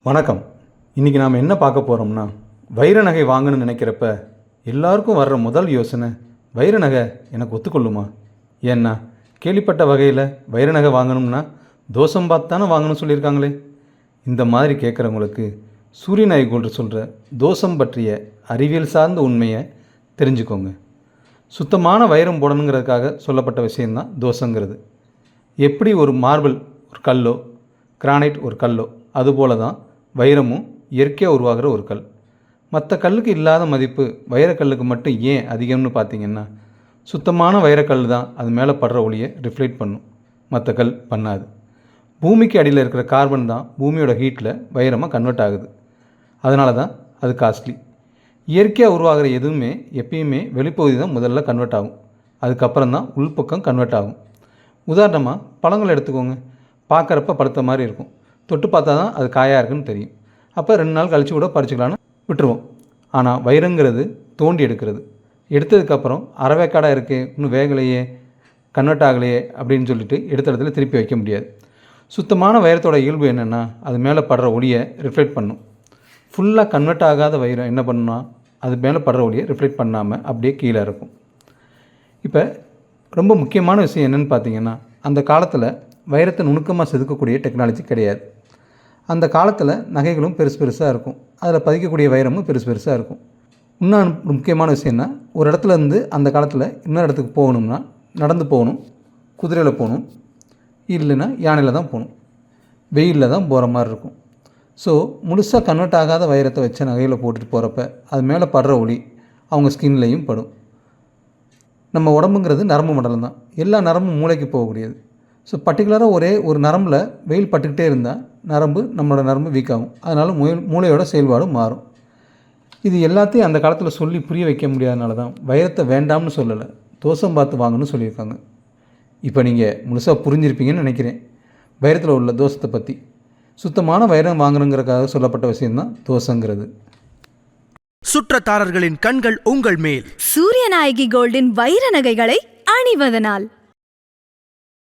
வணக்கம். இன்றைக்கி நாம் என்ன பார்க்க போகிறோம்னா, வைர நகை வாங்கணும்னு நினைக்கிறப்ப எல்லாருக்கும் வர்ற முதல் யோசனை, வைர நகை எனக்கு ஒத்துக்கொள்ளுமா? ஏன்னா கேள்விப்பட்ட வகையில் வைர நகை வாங்கணும்னா தோஷம் பார்த்து தானே வாங்கணும்னு சொல்லியிருக்காங்களே. இந்த மாதிரி கேட்குறவங்களுக்கு சூரியன் ஐ கோல்டு சொல்கிற தோஷம் பற்றிய அறிவியல் சார்ந்த உண்மையை தெரிஞ்சுக்கோங்க. சுத்தமான வைரம் போடணுங்கிறதுக்காக சொல்லப்பட்ட விஷயந்தான் தோஷங்கிறது. எப்படி ஒரு மார்பிள் ஒரு கல்லோ, கிரானைட் ஒரு கல்லோ, அதுபோல தான் வைரமும் இயற்கையாக உருவாகிற ஒரு கல். மற்ற கல்லுக்கு இல்லாத மதிப்பு வைரக்கல்லுக்கு மட்டும் ஏன் அதிகம்னு பார்த்தீங்கன்னா, சுத்தமான வைரக்கல் தான் அது மேலே படுற ஒளியை ரிஃப்ளெக்ட் பண்ணும், மற்ற கல் பண்ணாது. பூமிக்கு அடியில் இருக்கிற கார்பன் தான் பூமியோட ஹீட்டில் வைரமாக கன்வெர்ட் ஆகுது. அதனால தான் அது காஸ்ட்லி. இயற்கையாக உருவாகிற எதுவுமே எப்பயுமே வெளிப்பகுதி தான் முதல்ல கன்வெர்ட் ஆகும், அதுக்கப்புறம் தான் உள்பக்கம் கன்வெர்ட் ஆகும். உதாரணமாக பழங்களை எடுத்துக்கோங்க. பார்க்குறப்ப பழுத்த மாதிரி இருக்கும், தொட்டு பார்த்தா தான் அது காயாக இருக்குன்னு தெரியும். அப்போ 2 நாள் கழித்து கூட பறிச்சுக்கலான்னு விட்டுருவோம். ஆனால் வைரங்கிறது தோண்டி எடுக்கிறது. எடுத்ததுக்கப்புறம் அரைவேக்காடாக இருக்குது, இன்னும் வேகலையே, கன்வெர்ட் ஆகலையே அப்படின்னு சொல்லிட்டு எடுத்த இடத்துல திருப்பி வைக்க முடியாது. சுத்தமான வைரத்தோட இயல்பு என்னென்னா, அது மேலே படுற ஒளியை ரிஃப்ளெக்ட் பண்ணும். ஃபுல்லாக கன்வெர்ட் ஆகாத வைரம் என்ன பண்ணுன்னா, அது மேலே படுற ஒளியை ரிஃப்ளெக்ட் பண்ணாமல் அப்படியே கீழே இருக்கும். இப்போ ரொம்ப முக்கியமான விஷயம் என்னென்னு பார்த்தீங்கன்னா, அந்த காலத்தில் வைரத்தை நுணுக்கமாக செதுக்கக்கூடிய டெக்னாலஜி கிடையாது. அந்த காலத்தில் நகைகளும் பெருசாக இருக்கும், அதில் பதிக்கக்கூடிய வைரமும் பெருசாக இருக்கும். இன்னும் முக்கியமான விஷயம்னா, ஒரு இடத்துல இருந்து அந்த காலத்தில் இன்னொரு இடத்துக்கு போகணும்னா நடந்து போகணும், குதிரையில் போகணும், இல்லைன்னா யானையில் தான் போகணும், வெயிலில் தான் போகிற மாதிரி இருக்கும். ஸோ முழுசாக கன்வெர்ட் ஆகாத வைரத்தை வச்ச நகையில் போட்டுட்டு போகிறப்ப அது மேலே படுற ஒளி அவங்க ஸ்கின்லேயும் படும். நம்ம உடம்புங்கிறது நரம்பு மண்டலம் தான், எல்லா நரம்பும் மூளைக்கு போகக்கூடியது. ஸோ பர்டிகுலராக ஒரே ஒரு நரம்பில் வெயில் பட்டுக்கிட்டே இருந்தால் நம்மளோட நரம்பு வீக் ஆகும், அதனால் மூளையோட செயல்பாடும் மாறும். இது எல்லாத்தையும் அந்த காலத்தில் சொல்லி புரிய வைக்க முடியாதனால தான் வைரத்தை வேண்டாம்னு சொல்லலை, தோஷம் பார்த்து வாங்கணும்னு சொல்லியிருக்காங்க. இப்போ நீங்கள் முழுசாக புரிஞ்சிருப்பீங்கன்னு நினைக்கிறேன் வைரத்தில் உள்ள தோஷத்தை பற்றி. சுத்தமான வைரம் வாங்கணுங்கிறதுக்காக சொல்லப்பட்ட விஷயம்தான் தோஷங்கிறது. சுற்றத்தாரர்களின் கண்கள் உங்கள் மேல். சூரியநாயகி கோல்டின் வைர நகைகளை அணிவதனால்